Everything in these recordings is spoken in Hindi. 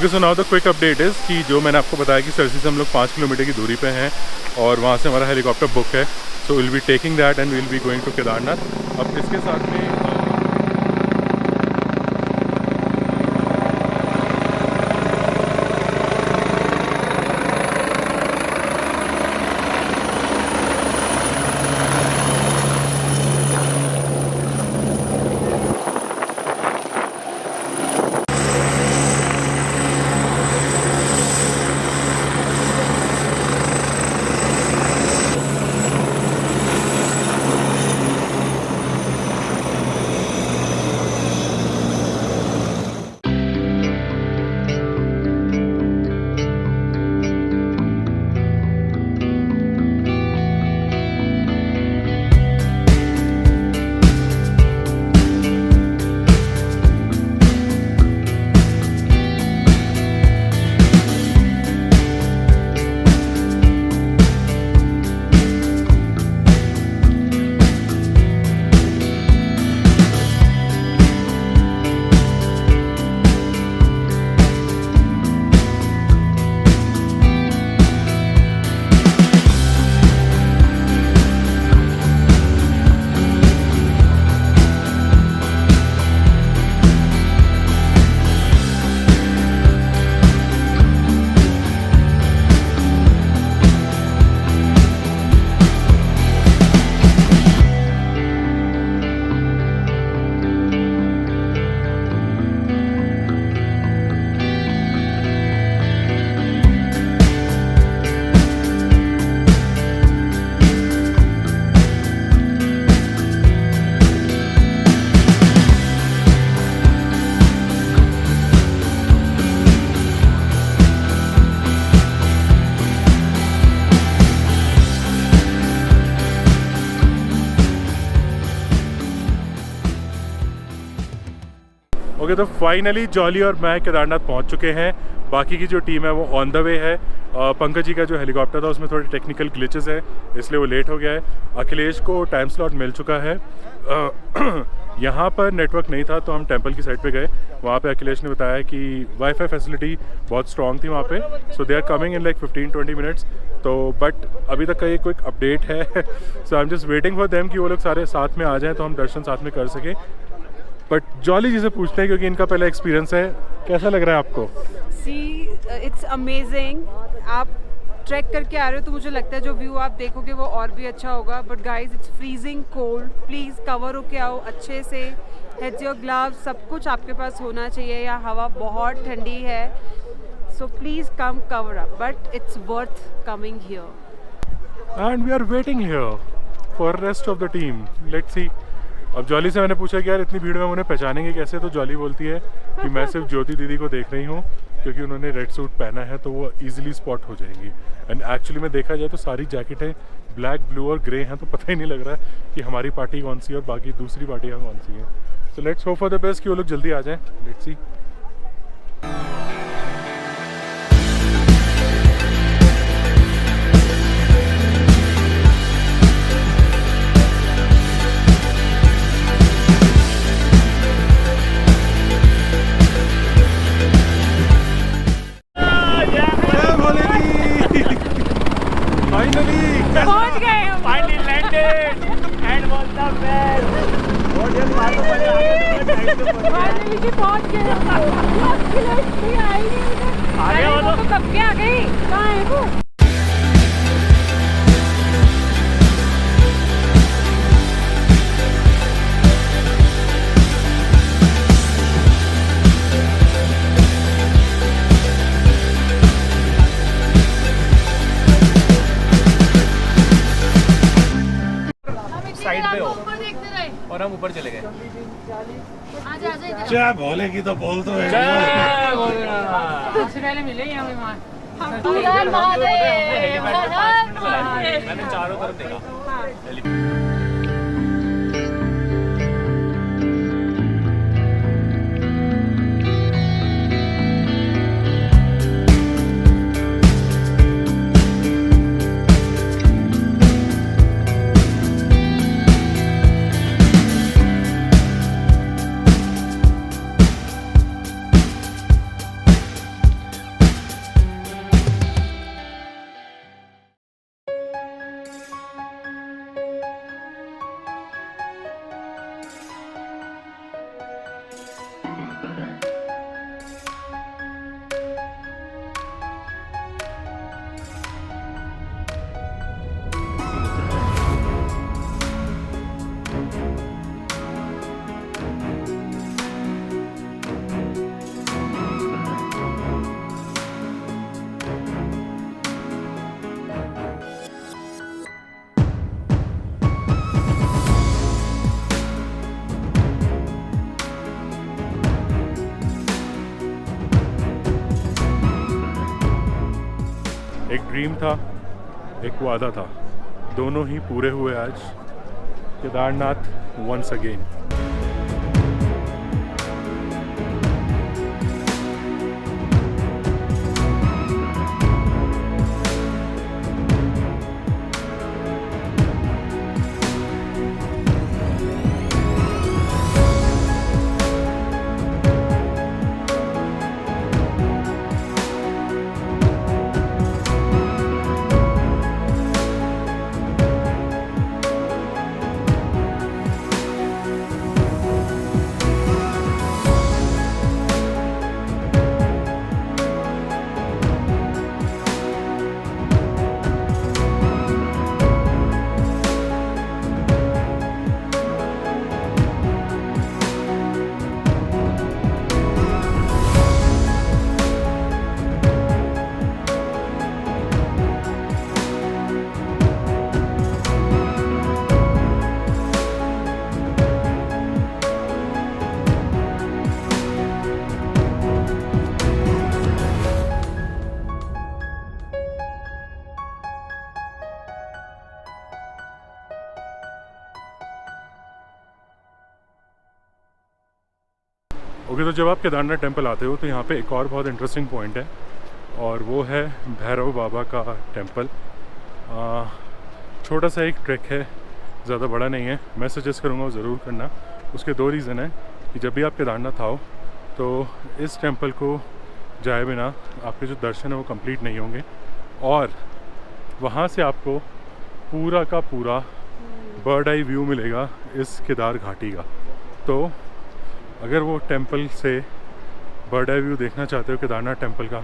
Okay, so now the quick update is कि जो मैंने आपको बताया कि सरसी से हम लोग 5 किलोमीटर की दूरी पे हैं और वहाँ से हमारा हेलीकॉप्टर बुक है। So will be taking that and will be going to Kedarnath. अब इसके साथ में ओके, तो फाइनली जॉली और मैं केदारनाथ पहुंच चुके हैं। बाकी की जो टीम है वो ऑन द वे है। पंकज जी का जो हेलीकॉप्टर था उसमें थोड़े टेक्निकल ग्लिचेस है, इसलिए वो लेट हो गया है। अखिलेश को टाइम स्लॉट मिल चुका है। यहाँ पर नेटवर्क नहीं था तो हम टेंपल की साइड पे गए। वहाँ पे अखिलेश ने बताया कि वाईफाई फैसिलिटी बहुत स्ट्रॉन्ग थी वहाँ पे। So they are coming in like 15-20 minutes. तो बट अभी तक का ये क्विक अपडेट है। So I'm just waiting for them कि वो लोग सारे साथ में आ जाएँ तो हम दर्शन साथ में कर सकें। बट जॉली जी से पूछते हैं क्योंकि इनका पहला एक्सपीरियंस है। कैसा लग रहा है आपको? See it's amazing. आप ट्रैक करके आ रहे हो तो मुझे लगता है जो व्यू आप देखोगे वो और भी अच्छा होगा। But guys it's freezing cold. Please cover होके आओ अच्छे से। हेड्स योर ग्लव्स सब कुछ आपके पास होना चाहिए। यहाँ हवा बहुत ठंडी है। So please come cover up, but it's worth coming here. And we are waiting here for rest of the team. Let's see. अब जॉली से मैंने पूछा कि यार इतनी भीड़ में उन्हें पहचानेंगे कैसे, तो जॉली बोलती है कि मैं सिर्फ ज्योति दीदी को देख रही हूँ क्योंकि उन्होंने रेड सूट पहना है तो वो इजीली स्पॉट हो जाएंगी। एंड एक्चुअली में देखा जाए तो सारी जैकेटें ब्लैक, ब्लू और ग्रे हैं, तो पता ही नहीं लग रहा है कि हमारी पार्टी कौन सी है और बाकी दूसरी पार्टियाँ कौन सी हैं। So let's hope for the best कि वो लोग जल्दी आ जाएँ। Let's see. पहुंच गए हम। Finally landed and was the best. Finally जी पहुंच गए। अखिलेश भी आई नहीं। आ गए वो तो कब के आ गई? कहाँ है वो? साइड पे हो और हम ऊपर चले गए। जय भोले की तो बोल तो है। सबसे पहले मिले ही हमें वहाँ। मैंने चारों तरफ देखा। ड्रीम था, एक वादा था, दोनों ही पूरे हुए आज। Kedarnath once again. ओके, तो जब आप केदारनाथ टेम्पल आते हो तो यहाँ पे एक और बहुत इंटरेस्टिंग पॉइंट है, और वो है भैरव बाबा का टेम्पल। छोटा सा एक ट्रैक है, ज़्यादा बड़ा नहीं है। मैं सजेस्ट करूँगा वो ज़रूर करना। उसके दो रीज़न है कि जब भी आप केदारनाथ आओ तो इस टेम्पल को जाए बिना आपके जो दर्शन है वो कंप्लीट नहीं होंगे, और वहाँ से आपको पूरा का पूरा बर्ड आई व्यू मिलेगा इस केदार घाटी का। तो अगर वो टेम्पल से बर्ड आई व्यू देखना चाहते हो केदारनाथ टेम्पल का,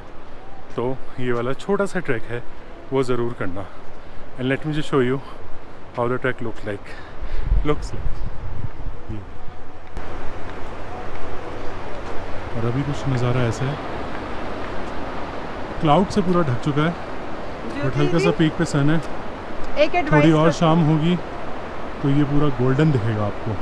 तो ये वाला छोटा सा ट्रैक है वो ज़रूर करना। And let me just show you how the track looks like. और अभी कुछ नज़ारा ऐसा है, क्लाउड से पूरा ढक चुका है, बट हल्का सा पीक पे सन है। थोड़ी और शाम होगी तो ये पूरा गोल्डन दिखेगा आपको।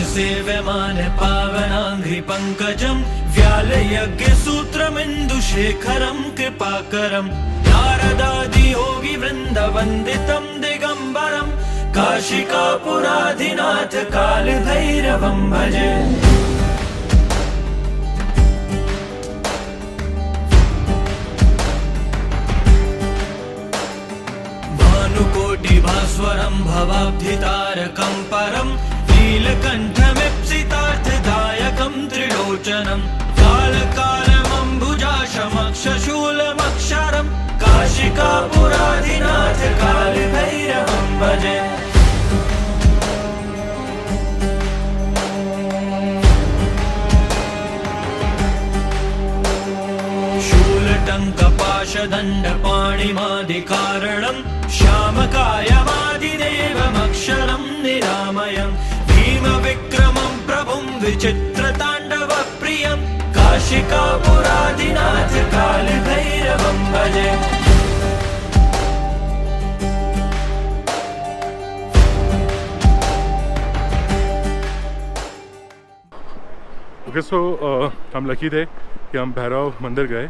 सेव्यमान पावनांघ्रि पंकजं व्यालयज्ञ सूत्रमिन्दुशेखरं कृपाकरं नारदादि योगी वृंद वंदितं दिगंबरं काशिकापुराधिनाथ कालभैरवं भजे। भानुकोटिभास्वरं भवाब्धितारकं परं नीलकण्ठमीप्सितार्थदायकं त्रिलोचनं कालकालमम्बुजाशमक्षशूलमक्षरं काशिकापुराधिनाथ कालभैरवं भजे। शूलटङ्कपाशदण्डपाणिमादिकारणं श्यामकायमादिदेवमक्षरं निरामयम् भीमविक्रमं प्रभुं विचित्रताण्डवप्रियं काशिकापुराधिनाथ कालभैरवं भजे। ओके, सो हम लकी थे कि हम भैरव मंदिर गए,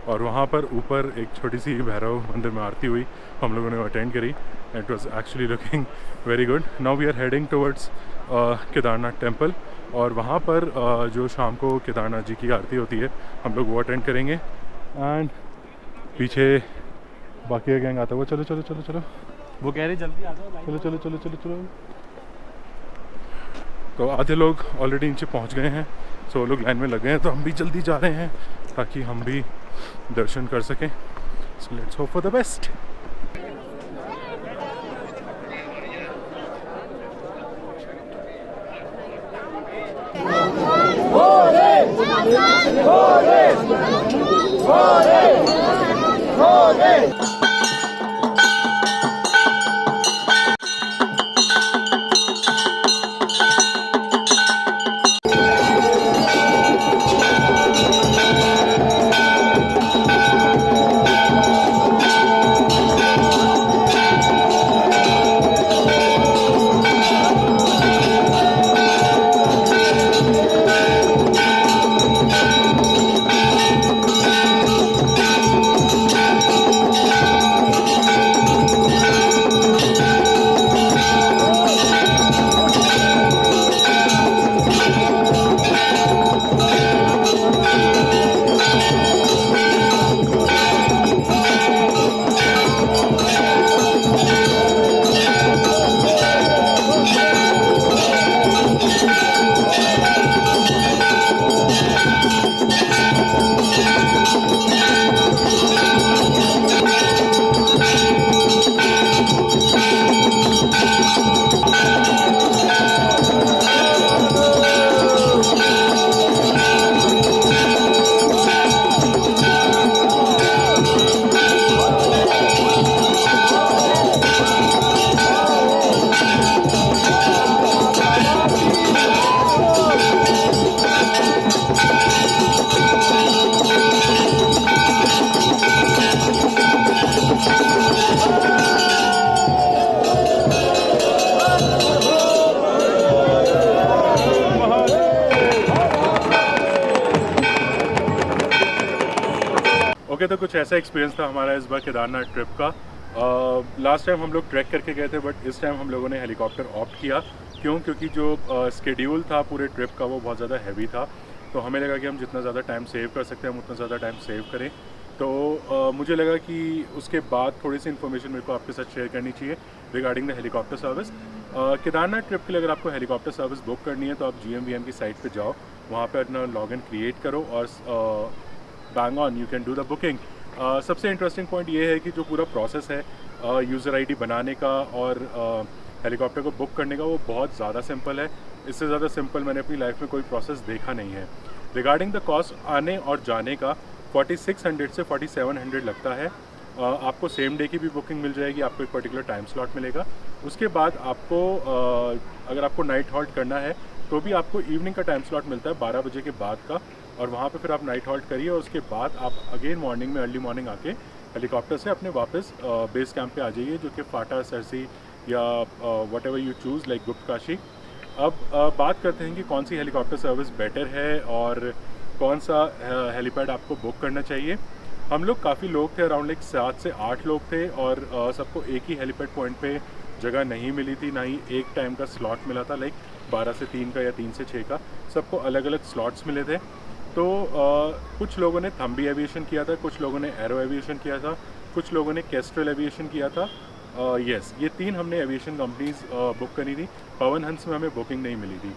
और वहाँ पर ऊपर एक छोटी सी भैरव मंदिर में आरती हुई, हम लोगों ने अटेंड करी। It was actually looking very good. Now we are heading towards Kedarnath temple, और वहाँ पर जो शाम को केदारनाथ जी की आरती होती है हम लोग वो अटेंड करेंगे। एंड पीछे बाकी का गैंग आता है, वो चलो चलो चलो चलो, वो कह रहे जल्दी आ जाओ, चलो चलो चलो चलो चलो। तो आधे लोग ऑलरेडी नीचे पहुँच गए हैं, सो वो लोग लाइन में लग गए हैं, तो हम भी जल्दी जा रहे हैं ताकि हम भी दर्शन कर सकें। सो let's hope for the best. Okay, तो कुछ ऐसा एक्सपीरियंस था हमारा इस बार केदारनाथ ट्रिप का। लास्ट टाइम हम लोग ट्रैक करके गए थे, बट इस टाइम हम लोगों ने हेलीकॉप्टर ऑप्ट किया। क्यों? क्योंकि जो स्केड्यूल था पूरे ट्रिप का वो बहुत ज़्यादा हैवी था, तो हमें लगा कि हम जितना ज़्यादा टाइम सेव कर सकते हैं हम उतना ज़्यादा टाइम सेव करें। तो मुझे लगा कि उसके बाद थोड़ी सी इन्फॉर्मेशन मेरे को आपके साथ शेयर करनी चाहिए regarding the helicopter service. Kedarnath trip के लिए अगर आपको हेलीकॉप्टर सर्विस बुक करनी है तो आप GMVM की साइट पे जाओ, वहाँ पे अपना लॉगिन क्रिएट करो और bang on you can do the booking. सबसे इंटरेस्टिंग पॉइंट ये है कि जो पूरा प्रोसेस है यूज़र ID बनाने का और हेलीकॉप्टर को बुक करने का वो बहुत ज़्यादा सिंपल है। इससे ज़्यादा सिंपल मैंने अपनी लाइफ में कोई प्रोसेस देखा नहीं है। रिगार्डिंग द कॉस्ट आने और जाने का 4600 से 4700 लगता है। आपको सेम डे की भी बुकिंग मिल जाएगी, आपको एक पर्टिकुलर टाइम स्लॉट मिलेगा। उसके बाद आपको अगर आपको नाइट हॉल्ट करना है तो भी आपको इवनिंग का टाइम स्लॉट मिलता है 12 बजे के बाद का, और वहाँ पे फिर आप नाइट हॉल्ट करिए और उसके बाद आप अगेन मॉर्निंग में अर्ली मॉर्निंग आके हेलीकॉप्टर से अपने वापस बेस कैंप पे आ जाइए, जो कि फाटा, सरसी या what ever you choose like गुप्त काशी। अब बात करते हैं कि कौन सी हेलीकॉप्टर सर्विस बेटर है और कौन सा हेलीपैड आपको बुक करना चाहिए। हम लोग काफ़ी लोग थे, अराउंड लाइक 7 से 8 लोग थे, और सबको एक ही हेलीपैड पॉइंट पे जगह नहीं मिली थी, ना ही एक टाइम का स्लॉट मिला था, लाइक 12 से 3 का या 3 से 6 का। सबको अलग अलग स्लॉट्स मिले थे। तो कुछ लोगों ने थम्बी एविएशन किया था, कुछ लोगों ने एरो एविएशन किया था, कुछ लोगों ने केस्ट्रल एविएशन किया था। यस, ये 3 हमने एविएशन कंपनीज बुक करी थी। पवन हंस में हमें बुकिंग नहीं मिली थी।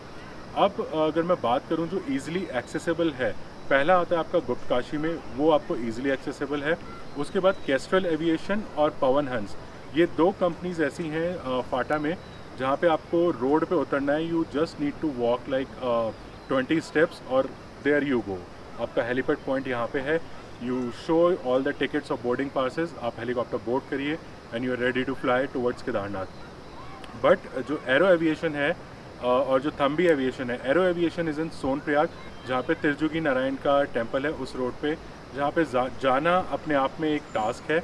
अब अगर मैं बात करूं जो ईज़िली एक्सेसिबल है, पहला आता है आपका गुप्त काशी में, वो आपको ईज़िली एक्सेसिबल है। उसके बाद केस्ट्रल एविएशन और पवन हंस, ये 2 कंपनीज ऐसी हैं फाटा में जहाँ पे आपको रोड पे उतरना है। You just need to walk like 20 steps और देयर यू गो। आपका हेलीपैड पॉइंट यहाँ पे है। You show all the tickets of boarding passes, आप हेलीकॉप्टर बोर्ड करिए and you are ready to fly towards Kedarnath. But जो एरो एविएशन है और जो थम्बी एविएशन है, aero aviation is in Sonprayag, जहाँ पे तिरजुगी नारायण का टेम्पल है उस रोड पे, जहाँ पे जाना अपने आप में एक टास्क है।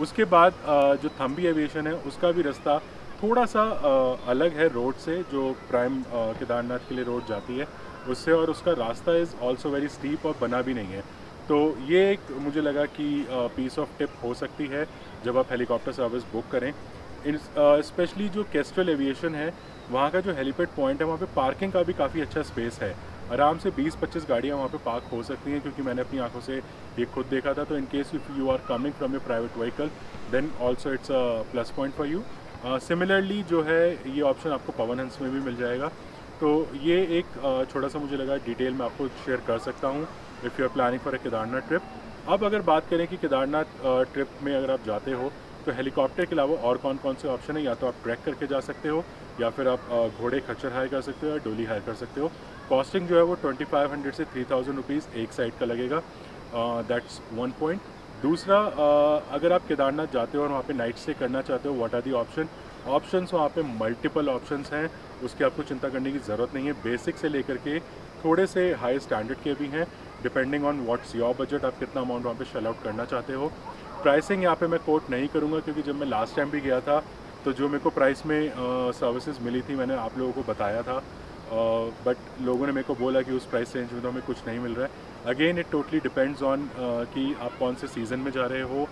उसके बाद जो थम्बी एविएशन है उसका भी रास्ता थोड़ा सा अलग है रोड से, जो प्राइम केदारनाथ के लिए रोड जाती है उससे, और उसका रास्ता इज़ ऑल्सो वेरी स्टीप और बना भी नहीं है। तो ये एक मुझे लगा कि पीस ऑफ टिप हो सकती है जब आप हेलीकॉप्टर सर्विस बुक करें। स्पेशली जो केस्ट्रल एविएशन है, वहाँ का जो हेलीपैड पॉइंट है वहाँ पे पार्किंग का भी काफ़ी अच्छा स्पेस है। आराम से 20-25 गाड़ियाँ वहाँ पे पार्क हो सकती हैं, क्योंकि मैंने अपनी आंखों से ये खुद देखा था। तो in case if you are coming from your private vehicle then also it's a plus point for you. Similarly जो है ये ऑप्शन आपको पवन हंस में भी मिल जाएगा। तो ये एक छोटा सा मुझे लगा डिटेल में आपको शेयर कर सकता हूँ if you are planning for a Kedarnath trip. अब अगर बात करें कि केदारनाथ ट्रिप में अगर आप जाते हो तो हेलीकॉप्टर के अलावा और कौन कौन से ऑप्शन है, या तो आप ट्रैक करके जा सकते हो, या फिर आप घोड़े खच्चर हायर कर सकते हो, या डोली हायर कर सकते हो। कॉस्टिंग जो है वो 2500 से 3000 रुपीज़ एक साइड का लगेगा। That's one point. दूसरा, अगर आप केदारनाथ जाते हो और वहाँ पे नाइट स्टे करना चाहते हो, व्हाट आर दी ऑप्शंस वहाँ पे मल्टीपल ऑप्शंस हैं, उसकी आपको चिंता करने की ज़रूरत नहीं है। बेसिक से लेकर के थोड़े से हाई स्टैंडर्ड के भी हैं, depending on what's your budget, आप कितना अमाउंट वहाँ पे शेल आउट करना चाहते हो। प्राइसिंग यहाँ पे मैं कोट नहीं करूँगा, क्योंकि जब मैं लास्ट टाइम भी गया था तो जो मेरे को प्राइस में सर्विसेज मिली थी मैंने आप लोगों को बताया था, बट लोगों ने मेरे को बोला कि उस प्राइस रेंज में तो हमें कुछ नहीं मिल रहा है। Again it totally depends on कि आप कौन से सीज़न में जा रहे हो,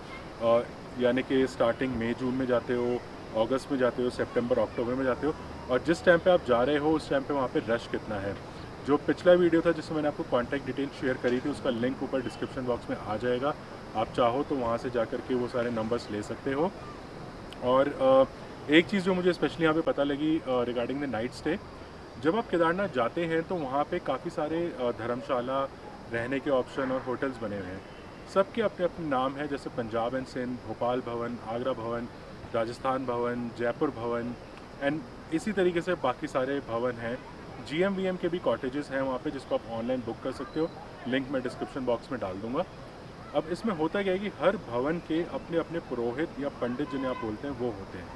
यानी कि स्टार्टिंग मई जून में जाते हो, अगस्त में जाते हो, सितंबर अक्टूबर में जाते हो, और जिस टाइम पे आप जा रहे हो उस टाइम पे वहाँ पे रश कितना है। जो पिछला वीडियो था जिसमें मैंने आपको कॉन्टैक्ट डिटेल शेयर करी थी, उसका लिंक ऊपर डिस्क्रिप्शन बॉक्स में आ जाएगा। आप चाहो तो वहाँ से जा कर के वो सारे नंबर्स ले सकते हो। और एक चीज़ जो मुझे स्पेशली यहाँ पे पता लगी रिगार्डिंग द नाइट स्टे, जब आप केदारनाथ जाते हैं तो वहाँ पे काफ़ी सारे धर्मशाला, रहने के ऑप्शन और होटल्स बने हुए हैं। सबके अपने अपने नाम हैं, जैसे पंजाब एंड सिंध, भोपाल भवन, आगरा भवन, राजस्थान भवन, जयपुर भवन, एंड इसी तरीके से बाकी सारे भवन हैं। GMVM के भी कॉटेजेस हैं वहाँ पे, जिसको आप ऑनलाइन बुक कर सकते हो। लिंक मैं डिस्क्रिप्शन बॉक्स में डाल दूँगा। अब इसमें होता क्या है कि हर भवन के अपने अपने पुरोहित या पंडित जिन्हें आप बोलते हैं वो होते हैं।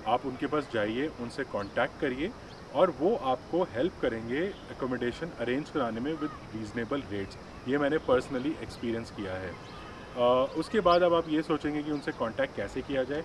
आप उनके पास जाइए, उनसे कांटेक्ट करिए और वो आपको हेल्प करेंगे एकोमोडेशन अरेंज कराने में विद रीज़नेबल रेट्स। ये मैंने पर्सनली एक्सपीरियंस किया है। उसके बाद अब आप ये सोचेंगे कि उनसे कांटेक्ट कैसे किया जाए।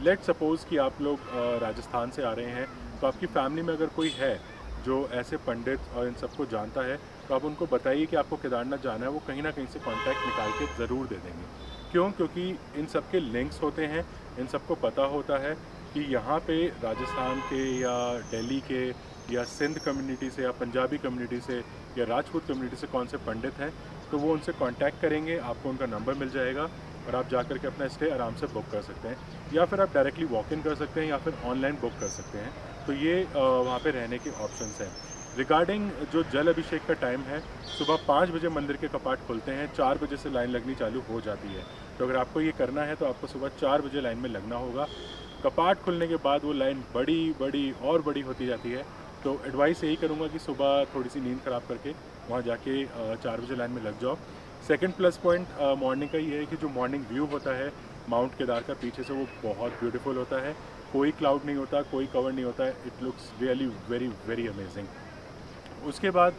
लेट सपोज़ कि आप लोग राजस्थान से आ रहे हैं, तो आपकी फैमिली में अगर कोई है जो ऐसे पंडित और इन सबको जानता है, तो आप उनको बताइए कि आपको केदारनाथ जाना है, वो कहीं ना कहीं से कांटेक्ट निकाल के ज़रूर दे देंगे। क्यों? क्योंकि इन सब के लिंक्स होते हैं, इन सबको पता होता है कि यहाँ पे राजस्थान के या दिल्ली के या सिंध कम्युनिटी से या पंजाबी कम्युनिटी से या राजपूत कम्युनिटी से कौन से पंडित हैं, तो वो उनसे कांटेक्ट करेंगे, आपको उनका नंबर मिल जाएगा और आप जा कर के अपना स्टे आराम से बुक कर सकते हैं, या फिर आप डायरेक्टली वॉक इन कर सकते हैं या फिर ऑनलाइन बुक कर सकते हैं। तो ये वहाँ पे रहने के ऑप्शंस हैं। रिगार्डिंग जो जल अभिषेक का टाइम है, सुबह 5 बजे मंदिर के कपाट खुलते हैं, 4 बजे से लाइन लगनी चालू हो जाती है। तो अगर आपको ये करना है तो आपको सुबह 4 बजे लाइन में लगना होगा। कपाट खुलने के बाद वो लाइन बड़ी और बड़ी होती जाती है। तो एडवाइस यही करूँगा कि सुबह थोड़ी सी नींद ख़राब करके वहाँ जाके 4 बजे लाइन में लग जाओ। सेकंड प्लस पॉइंट मॉर्निंग का ये है कि जो मॉर्निंग व्यू होता है माउंट केदार का पीछे से, वो बहुत ब्यूटीफुल होता है। कोई क्लाउड नहीं होता, कोई कवर नहीं होता है। It looks really very amazing. उसके बाद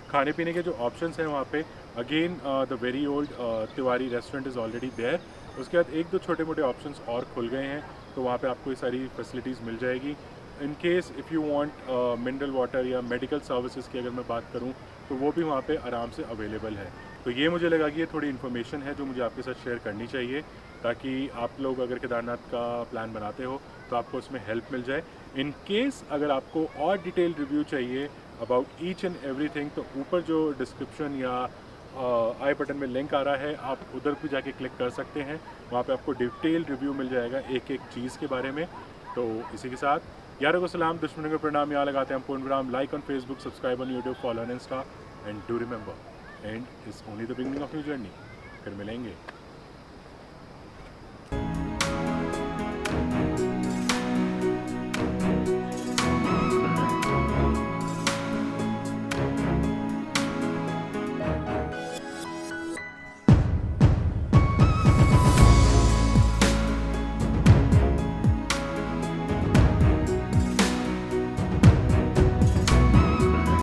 खाने पीने के जो ऑप्शंस हैं वहाँ पे, again the very old Tiwari restaurant is already there. उसके बाद एक दो छोटे मोटे ऑप्शंस और खुल गए हैं, तो वहाँ पे आपको ये सारी फैसिलिटीज़ मिल जाएगी। इन case if you want mineral water या मेडिकल सर्विसेज की अगर मैं बात करूँ, तो वो भी वहाँ पे आराम से अवेलेबल है। तो ये मुझे लगा कि ये थोड़ी इन्फॉर्मेशन है जो मुझे आपके साथ शेयर करनी चाहिए, ताकि आप लोग अगर केदारनाथ का प्लान बनाते हो तो आपको उसमें हेल्प मिल जाए। इन केस अगर आपको और डिटेल रिव्यू चाहिए अबाउट ईच एंड एवरीथिंग, तो ऊपर जो डिस्क्रिप्शन या आई बटन में लिंक आ रहा है, आप उधर भी जाके क्लिक कर सकते हैं। वहाँ पे आपको डिटेल रिव्यू मिल जाएगा एक एक चीज़ के बारे में। तो इसी के साथ यारों को सलाम, दुश्मनों को प्रणाम, यहाँ लगाते हैं हम पूर्ण विराम। Like on Facebook, subscribe on YouTube, follow on Insta, and do remember, and is only the beginning of new journey. फिर मिलेंगे।